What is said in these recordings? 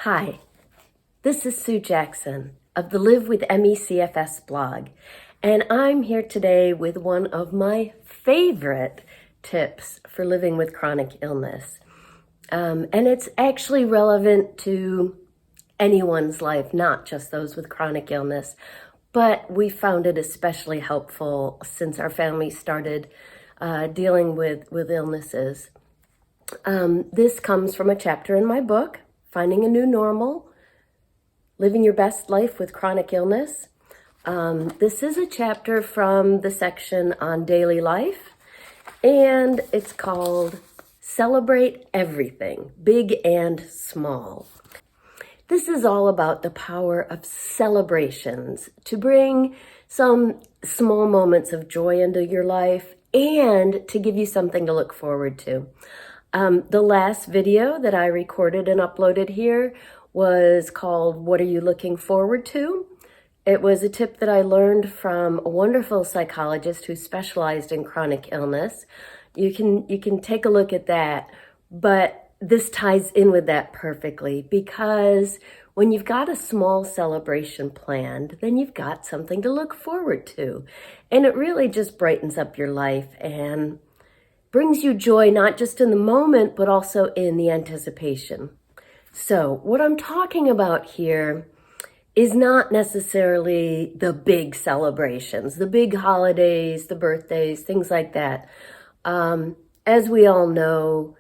Hi, this is Sue Jackson of the Live with MECFS blog, and I'm here today with one of my favorite tips for living with chronic illness. And it's actually relevant to anyone's life, not just those with chronic illness, but we found it especially helpful since our family started dealing with illnesses. This comes from a chapter in my book, Finding a New Normal, Living Your Best Life with Chronic Illness. This is a chapter from the section on daily life, and it's called Celebrate Everything, Big and Small. This is all about the power of celebrations to bring some small moments of joy into your life and to give you something to look forward to. The last video that I recorded and uploaded here was called, What Are You Looking Forward To? It was a tip that I learned from a wonderful psychologist who specialized in chronic illness. You can take a look at that, but this ties in with that perfectly because when you've got a small celebration planned, then you've got something to look forward to. And it really just brightens up your life and brings you joy, not just in the moment, but also in the anticipation. So what I'm talking about here is not necessarily the big celebrations, the big holidays, the birthdays, things like that. As we all know,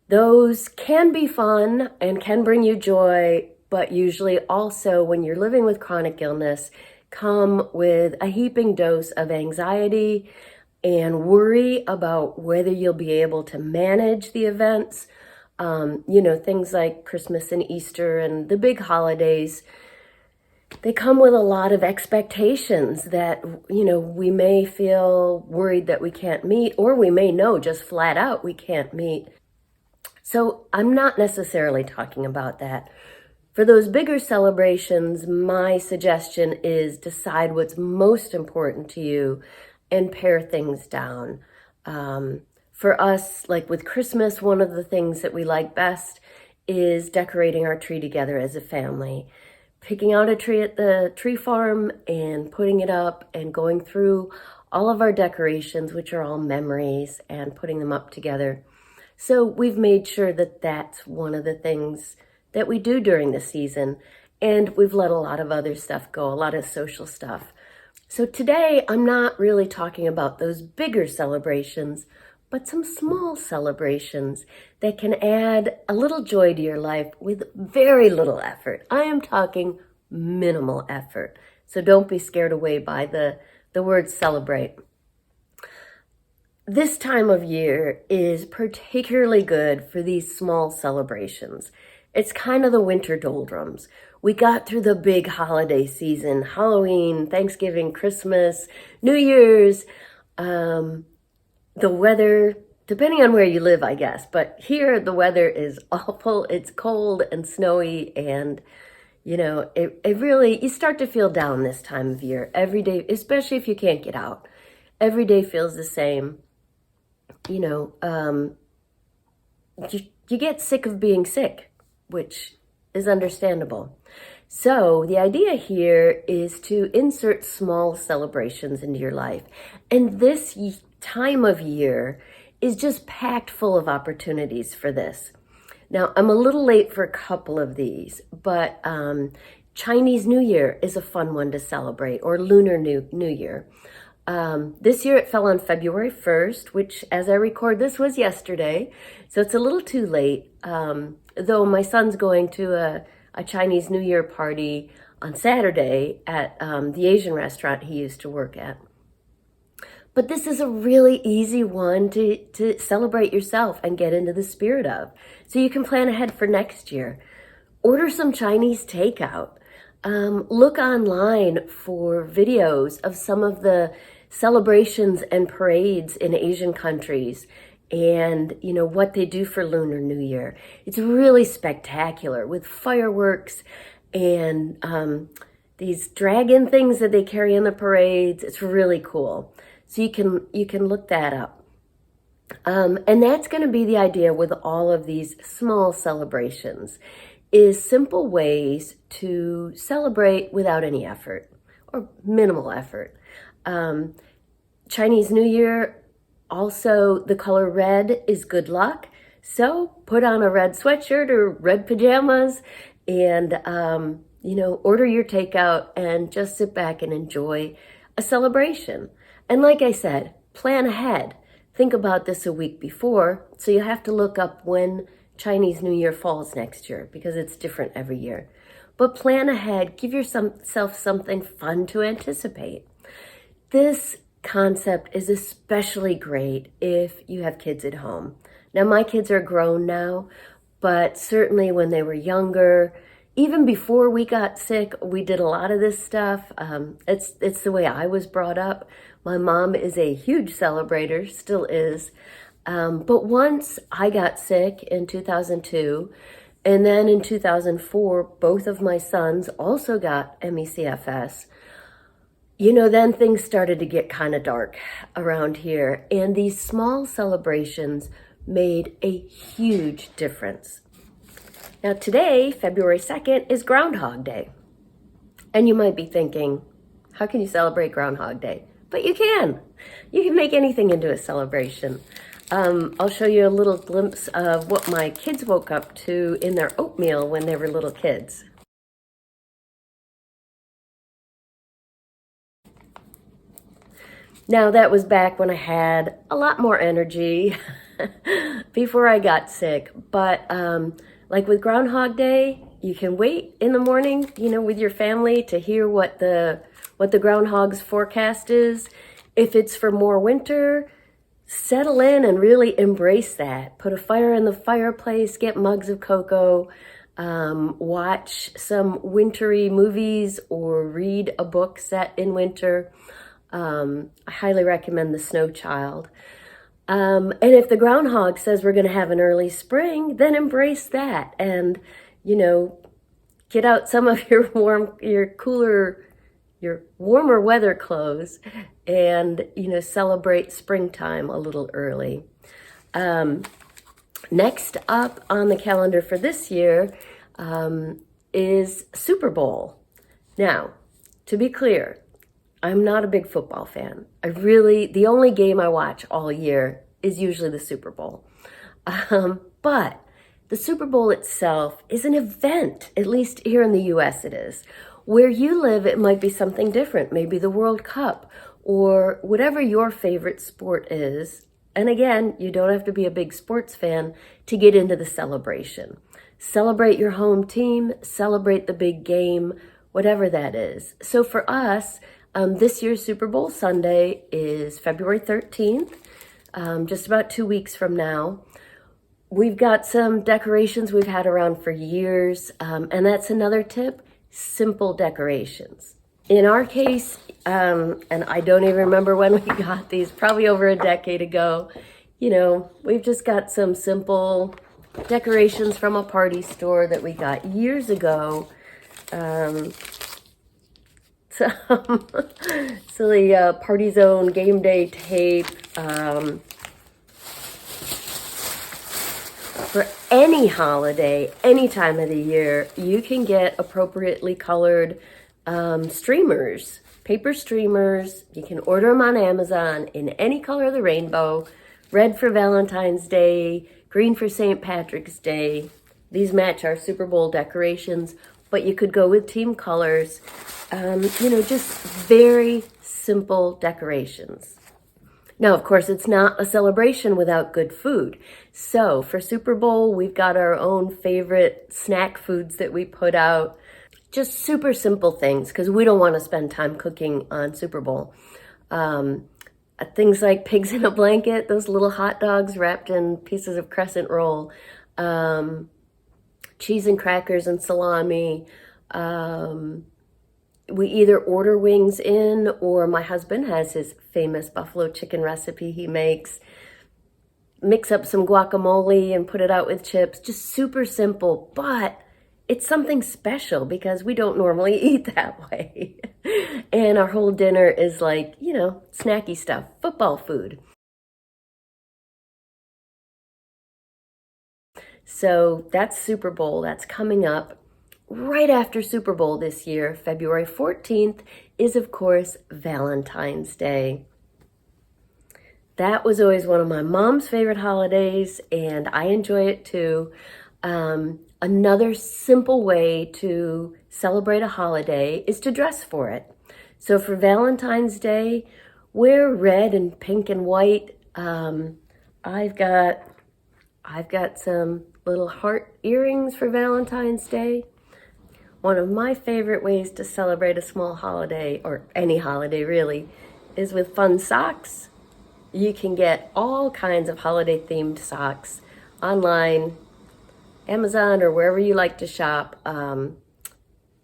those can be fun and can bring you joy, but usually also when you're living with chronic illness, come with a heaping dose of anxiety and worry about whether you'll be able to manage the events. Things like Christmas and Easter and the big holidays, they come with a lot of expectations that, we may feel worried that we can't meet, or we may know just flat out we can't meet. So I'm not necessarily talking about that. For those bigger celebrations, my suggestion is decide what's most important to you and pare things down. For us, like with Christmas, one of the things that we like best is decorating our tree together as a family. Picking out a tree at the tree farm and putting it up and going through all of our decorations, which are all memories, and putting them up together. So we've made sure that that's one of the things that we do during the season. And we've let a lot of other stuff go, a lot of social stuff. So today, I'm not really talking about those bigger celebrations, but some small celebrations that can add a little joy to your life with very little effort. I am talking minimal effort. So don't be scared away by the word celebrate. This time of year is particularly good for these small celebrations. It's kind of the winter doldrums. We got through the big holiday season, Halloween, Thanksgiving, Christmas, New Year's, the weather, depending on where you live, I guess. But here the weather is awful. It's cold and snowy and, it really, you start to feel down this time of year. Every day, especially if you can't get out. Every day feels the same. You get sick of being sick, which is understandable. So the idea here is to insert small celebrations into your life. And this time of year is just packed full of opportunities for this. Now, I'm a little late for a couple of these, but Chinese New Year is a fun one to celebrate, or Lunar New Year. This year it fell on February 1st, which as I record this was yesterday, so it's a little too late, though my son's going to a Chinese New Year party on Saturday at the Asian restaurant he used to work at. But this is a really easy one to celebrate yourself and get into the spirit of, so you can plan ahead for next year. Order some Chinese takeout. Look online for videos of some of the celebrations and parades in Asian countries and, what they do for Lunar New Year. It's really spectacular with fireworks and these dragon things that they carry in the parades. It's really cool. So you can look that up. And that's going to be the idea with all of these small celebrations. is simple ways to celebrate without any effort or minimal effort. Chinese New Year, also the color red is good luck. So put on a red sweatshirt or red pajamas and, order your takeout and just sit back and enjoy a celebration. And like I said, plan ahead. Think about this a week before, so you have to look up when Chinese New Year falls next year because it's different every year. But plan ahead, give yourself something fun to anticipate. This concept is especially great if you have kids at home. Now, my kids are grown now, but certainly when they were younger, even before we got sick, we did a lot of this stuff. It's the way I was brought up. My mom is a huge celebrator, still is. But once I got sick in 2002, and then in 2004, both of my sons also got ME/CFS. Then things started to get kind of dark around here, and these small celebrations made a huge difference. Now today, February 2nd, is Groundhog Day. And you might be thinking, how can you celebrate Groundhog Day? But you can. You can make anything into a celebration. I'll show you a little glimpse of what my kids woke up to in their oatmeal when they were little kids. Now, that was back when I had a lot more energy before I got sick. But like with Groundhog Day, you can wait in the morning, with your family to hear what the groundhog's forecast is. If it's for more winter, settle in and really embrace that. Put a fire in the fireplace, get mugs of cocoa, watch some wintry movies or read a book set in winter. I highly recommend The Snow Child. And if the groundhog says we're going to have an early spring, then embrace that and, get out some of your warmer weather clothes and, celebrate springtime a little early. Next up on the calendar for this year is Super Bowl. Now, to be clear, I'm not a big football fan. The only game I watch all year is usually the Super Bowl. But the Super Bowl itself is an event, at least here in the US it is. Where you live, it might be something different, maybe the World Cup or whatever your favorite sport is. And again, you don't have to be a big sports fan to get into the celebration. Celebrate your home team, celebrate the big game, whatever that is. So for us, this year's Superbowl Sunday is February 13th, just about 2 weeks from now. We've got some decorations we've had around for years, and that's another tip, simple decorations. In our case, and I don't even remember when we got these, probably over a decade ago, we've just got some simple decorations from a party store that we got years ago. Some silly Party Zone game day tape. For any holiday, any time of the year, you can get appropriately colored streamers, paper streamers. You can order them on Amazon in any color of the rainbow. Red for Valentine's Day, green for St. Patrick's Day. These match our Super Bowl decorations, but you could go with team colors. Just very simple decorations. Now, of course, it's not a celebration without good food. So for Super Bowl, we've got our own favorite snack foods that we put out. Just super simple things because we don't want to spend time cooking on Super Bowl. Things like pigs in a blanket, those little hot dogs wrapped in pieces of crescent roll, cheese and crackers and salami. We either order wings in or my husband has his famous buffalo chicken recipe he makes. Mix up some guacamole and put it out with chips. Just super simple, but it's something special because we don't normally eat that way. And our whole dinner is like, snacky stuff, football food. So that's Super Bowl. That's coming up. Right after Super Bowl this year, February 14th, is of course Valentine's Day. That was always one of my mom's favorite holidays, and I enjoy it too. Another simple way to celebrate a holiday is to dress for it. So for Valentine's Day, wear red and pink and white. I've got some little heart earrings for Valentine's Day. One of my favorite ways to celebrate a small holiday, or any holiday really, is with fun socks. You can get all kinds of holiday themed socks online, Amazon, or wherever you like to shop.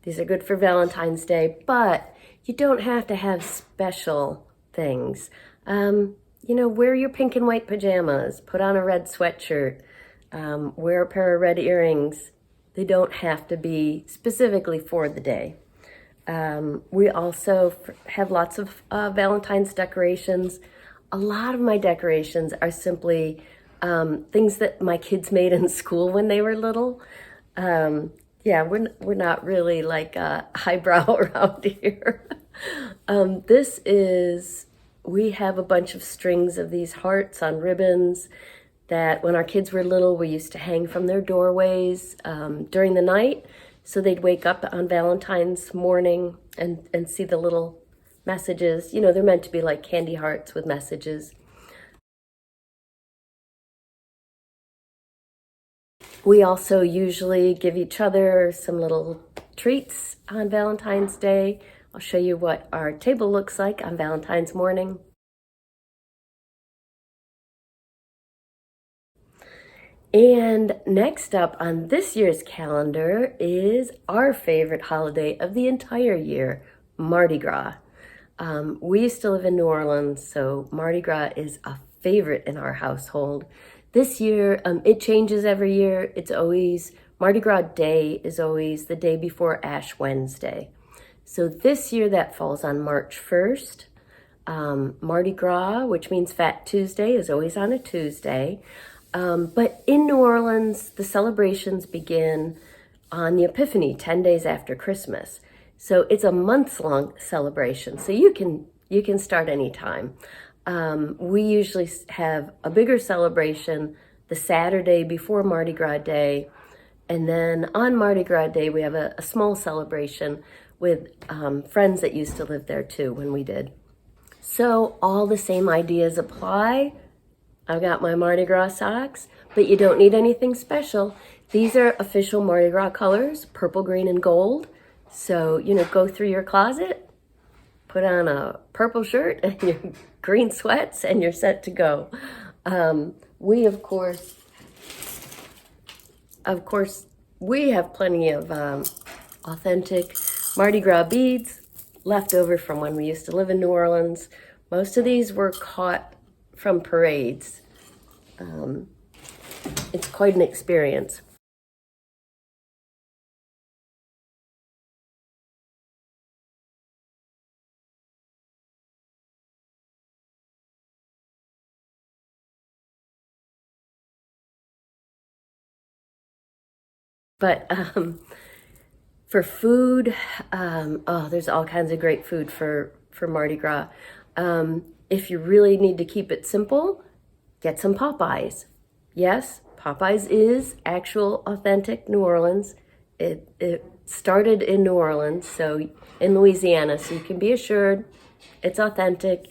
These are good for Valentine's Day, but you don't have to have special things. Wear your pink and white pajamas, put on a red sweatshirt, wear a pair of red earrings. They don't have to be specifically for the day. We also have lots of Valentine's decorations. A lot of my decorations are simply things that my kids made in school when they were little. We're not really like highbrow around here. We have a bunch of strings of these hearts on ribbons that when our kids were little, we used to hang from their doorways during the night. So they'd wake up on Valentine's morning and see the little messages. They're meant to be like candy hearts with messages. We also usually give each other some little treats on Valentine's Day. I'll show you what our table looks like on Valentine's morning. And next up on this year's calendar is our favorite holiday of the entire year, Mardi Gras. We used to live in New Orleans, so Mardi Gras is a favorite in our household. This year, it changes every year. It's always, Mardi Gras Day is always the day before Ash Wednesday. So this year that falls on March 1st. Mardi Gras, which means Fat Tuesday, is always on a Tuesday. But in New Orleans, the celebrations begin on the Epiphany, 10 days after Christmas. So it's a months-long celebration. So you can start anytime. We usually have a bigger celebration the Saturday before Mardi Gras Day. And then on Mardi Gras Day, we have a small celebration with friends that used to live there too when we did. So all the same ideas apply. I've got my Mardi Gras socks, but you don't need anything special. These are official Mardi Gras colors, purple, green, and gold. So, go through your closet, put on a purple shirt and your green sweats, and you're set to go. We, of course, we have plenty of authentic Mardi Gras beads left over from when we used to live in New Orleans. Most of these were caught from parades. It's quite an experience. But for food, there's all kinds of great food for Mardi Gras. If you really need to keep it simple, get some Popeyes. Yes, Popeyes is actual authentic New Orleans. It started in New Orleans, so in Louisiana, so you can be assured it's authentic.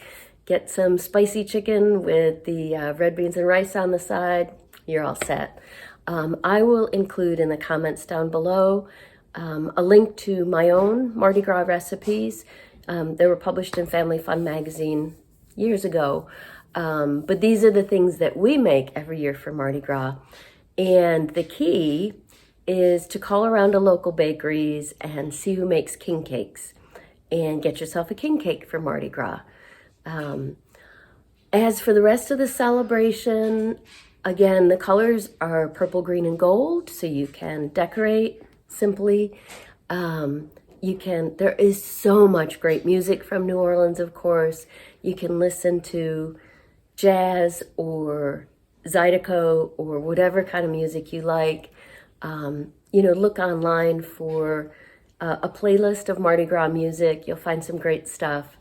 Get some spicy chicken with the red beans and rice on the side. You're all set. I will include in the comments down below a link to my own Mardi Gras recipes. They were published in Family Fun magazine years ago. But these are the things that we make every year for Mardi Gras. And the key is to call around to local bakeries and see who makes king cakes and get yourself a king cake for Mardi Gras. As for the rest of the celebration, again, the colors are purple, green, and gold, so you can decorate simply. There is so much great music from New Orleans, of course. You can listen to jazz or Zydeco or whatever kind of music you like. Look online for a playlist of Mardi Gras music. You'll find some great stuff.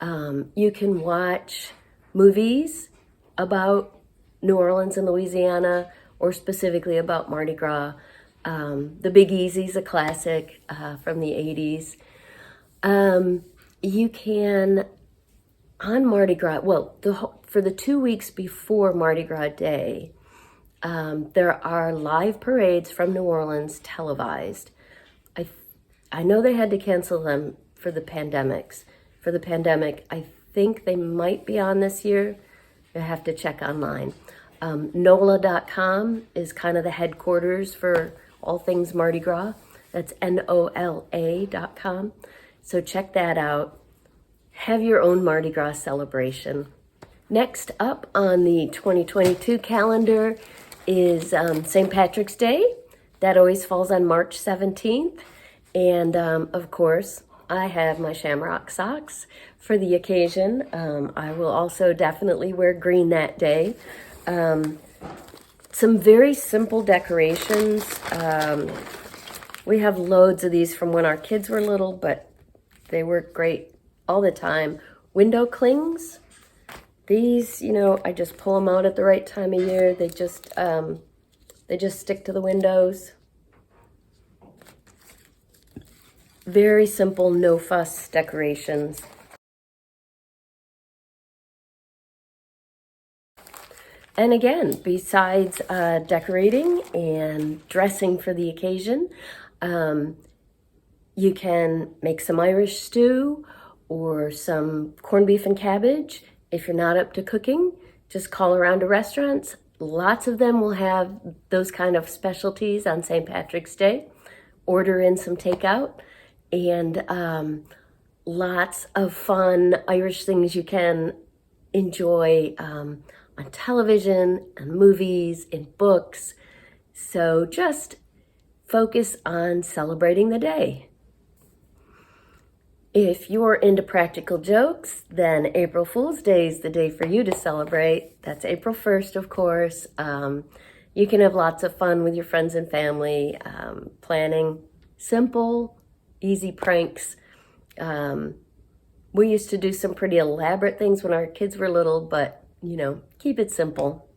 You can watch movies about New Orleans and Louisiana, or specifically about Mardi Gras. The Big Easy's a classic from the 80s. You can, on Mardi Gras, for the 2 weeks before Mardi Gras Day, there are live parades from New Orleans televised. I know they had to cancel them for the pandemic. I think they might be on this year. I have to check online. NOLA.com is kind of the headquarters for all things Mardi Gras. That's NOLA.com. So check that out. Have your own Mardi Gras celebration. Next up on the 2022 calendar is St. Patrick's Day. That always falls on March 17th. And of course, I have my shamrock socks for the occasion. I will also definitely wear green that day. Some very simple decorations. We have loads of these from when our kids were little, but they work great all the time. Window clings. These, I just pull them out at the right time of year. They just stick to the windows. Very simple, no fuss decorations. And again, besides decorating and dressing for the occasion, you can make some Irish stew or some corned beef and cabbage. If you're not up to cooking, just call around to restaurants. Lots of them will have those kind of specialties on St. Patrick's Day. Order in some takeout, and lots of fun Irish things you can enjoy on television and movies, in books. So just focus on celebrating the day. If you're into practical jokes, then April Fool's Day is the day for you to celebrate. That's April 1st, of course. You can have lots of fun with your friends and family, planning simple, easy pranks. We used to do some pretty elaborate things when our kids were little, but, keep it simple.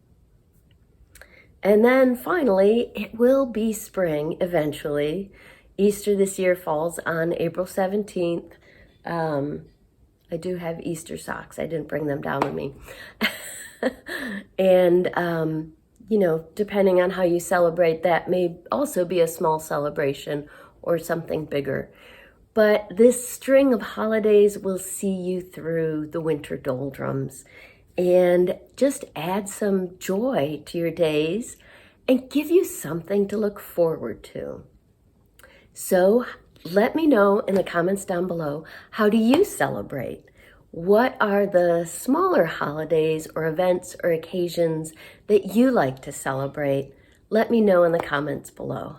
And then finally, it will be spring eventually. Easter this year falls on April 17th. I do have Easter socks. I didn't bring them down with me. And, depending on how you celebrate, that may also be a small celebration or something bigger. But this string of holidays will see you through the winter doldrums and just add some joy to your days and give you something to look forward to. So let me know in the comments down below, how do you celebrate? What are the smaller holidays or events or occasions that you like to celebrate? Let me know in the comments below.